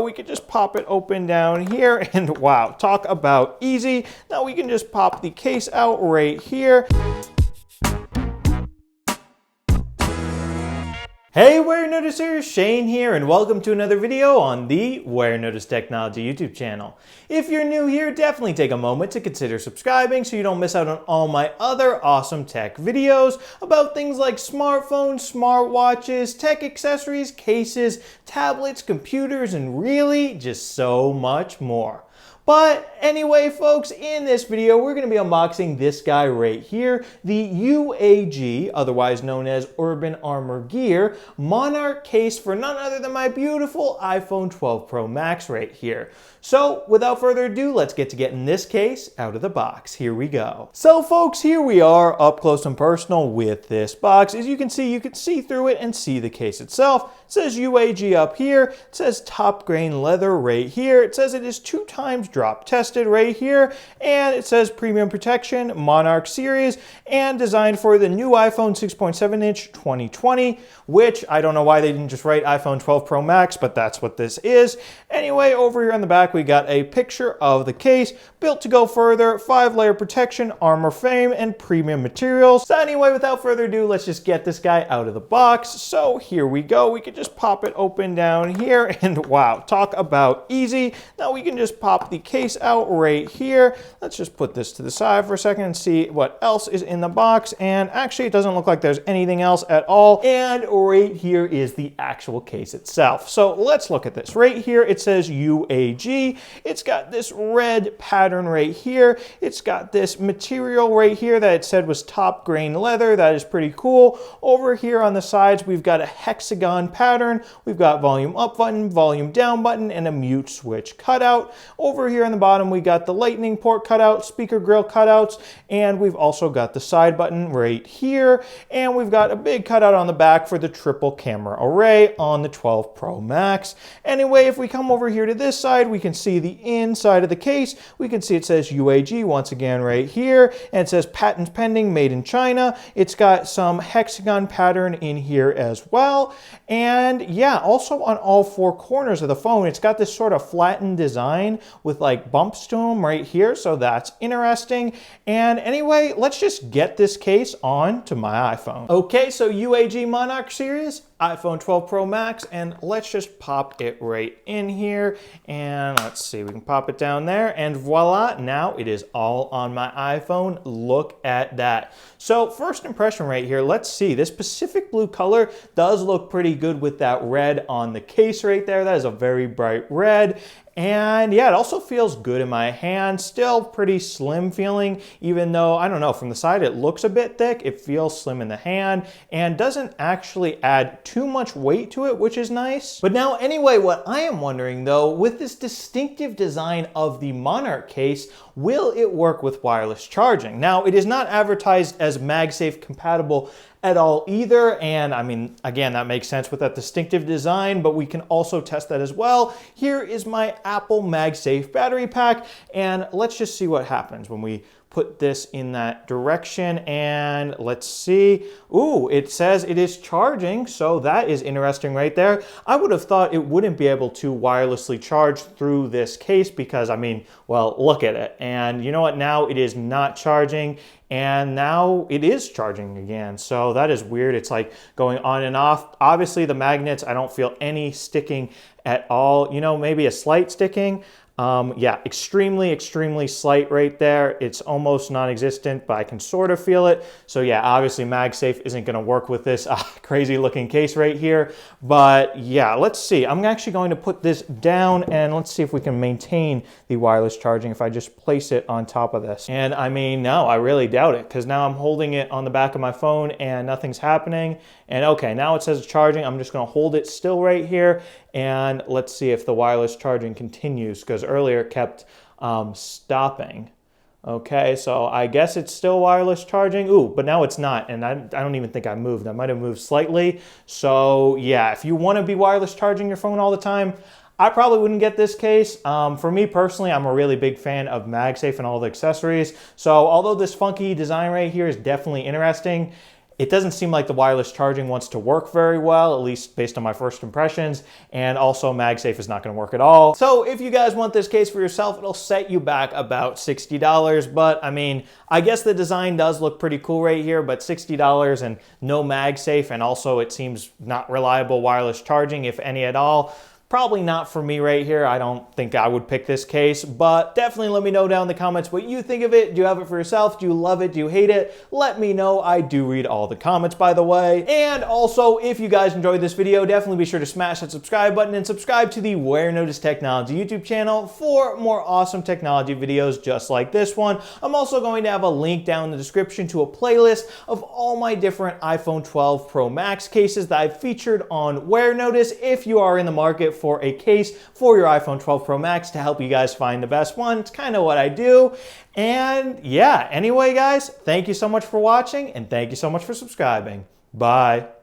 We could just pop it open down here and wow, talk about easy. Now we can just pop the case out right here. Hey Warenotice Series, Shane here, and welcome to another video on the Warenotice Technology YouTube channel. If you're new here, definitely take a moment to consider subscribing so you don't miss out on all my other awesome tech videos about things like smartphones, smartwatches, tech accessories, cases, tablets, computers, and really just so much more. But anyway, folks, in this video, we're going to be unboxing this guy right here, the UAG, otherwise known as Urban Armor Gear, Monarch case for none other than my beautiful iPhone 12 Pro Max right here. So without further ado, let's get to getting this case out of the box. Here we go. So folks, here we are up close and personal with this box. As you can see through it and see the case itself. It says UAG up here. It says top grain leather right here. It says it is 2 times drop tested right here. And it says premium protection, Monarch Series, and designed for the new iPhone 6.7-inch 2020, which I don't know why they didn't just write iPhone 12 Pro Max, but that's what this is. Anyway, over here on the back, we got a picture of the case, built to go further, 5-layer protection, armor frame, and premium materials. So anyway, without further ado, let's just get this guy out of the box. So here we go. We could just pop it open down here and wow, talk about easy. Now we can just pop the case out right here. Let's just put this to the side for a second and see what else is in the box. And actually, it doesn't look like there's anything else at all. And right here is the actual case itself. So let's look at this. Right here, it says UAG. It's got this red pattern right here. It's got this material right here that it said was top grain leather. That is pretty cool. Over here on the sides, we've got a hexagon pattern. We've got volume up button, volume down button, and a mute switch cutout. Over here on the bottom, we got the lightning port cutout, speaker grill cutouts, and we've also got the side button right here. And we've got a big cutout on the back for the triple camera array on the 12 Pro Max. Anyway, if we come over here to this side, we can see the inside of the case. We can see it says UAG once again right here, and it says patent pending, made in China. It's got some hexagon pattern in here as well. And yeah, also on all 4 corners of the phone, it's got this sort of flattened design with like bumps to them right here. So that's interesting. And anyway, let's just get this case on to my iPhone. Okay, so UAG Monarch Series, iPhone 12 Pro Max, and let's just pop it right in here. And let's see, we can pop it down there, and voila, now it is all on my iPhone. Look at that. So first impression right here, let's see, this Pacific blue color does look pretty good with that red on the case right there. That is a very bright red. And yeah, it also feels good in my hand. Still pretty slim feeling, even though, I don't know, from the side it looks a bit thick. It feels slim in the hand and doesn't actually add too much weight to it, which is nice. But now anyway, what I am wondering though, with this distinctive design of the Monarch case, will it work with wireless charging? Now, it is not advertised as MagSafe compatible at all either, and I mean, again, that makes sense with that distinctive design, but we can also test that as well. Here is my Apple MagSafe battery pack, and let's just see what happens when we put this in that direction, and let's see. Ooh, it says it is charging, so that is interesting right there. I would have thought it wouldn't be able to wirelessly charge through this case because, I mean, well, look at it. And you know what? Now it is not charging, and now it is charging again. So that is weird. It's like going on and off. Obviously, the magnets, I don't feel any sticking at all. You know, maybe a slight sticking. Yeah, extremely slight right there. It's almost non-existent, but I can sort of feel it. So yeah, obviously MagSafe isn't going to work with this crazy looking case right here. But yeah, let's see. I'm actually going to put this down and let's see if we can maintain the wireless charging if I just place it on top of this. And I mean, no, I really doubt it because now I'm holding it on the back of my phone and nothing's happening. And okay, now it says it's charging. I'm just going to hold it still right here. And let's see if the wireless charging continues because earlier it kept stopping. Okay, so I guess it's still wireless charging. Ooh, but now it's not, and I don't even think I moved. I might have moved slightly. So yeah, if you want to be wireless charging your phone all the time, I probably wouldn't get this case. For me personally, I'm a really big fan of MagSafe and all the accessories. So although this funky design right here is definitely interesting, it doesn't seem like the wireless charging wants to work very well, at least based on my first impressions, and also MagSafe is not going to work at all. So if you guys want this case for yourself, it'll set you back about $60, but I mean, I guess the design does look pretty cool right here, but $60 and no MagSafe, and also it seems not reliable wireless charging, if any at all. Probably not for me right here. I don't think I would pick this case, but definitely let me know down in the comments what you think of it. Do you have it for yourself? Do you love it? Do you hate it? Let me know. I do read all the comments, by the way. And also, if you guys enjoyed this video, definitely be sure to smash that subscribe button and subscribe to the Warenotice Technology YouTube channel for more awesome technology videos just like this one. I'm also going to have a link down in the description to a playlist of all my different iPhone 12 Pro Max cases that I've featured on Warenotice if you are in the market for a case for your iPhone 12 Pro Max to help you guys find the best one. It's kind of what I do. And yeah, anyway, guys, thank you so much for watching and thank you so much for subscribing. Bye.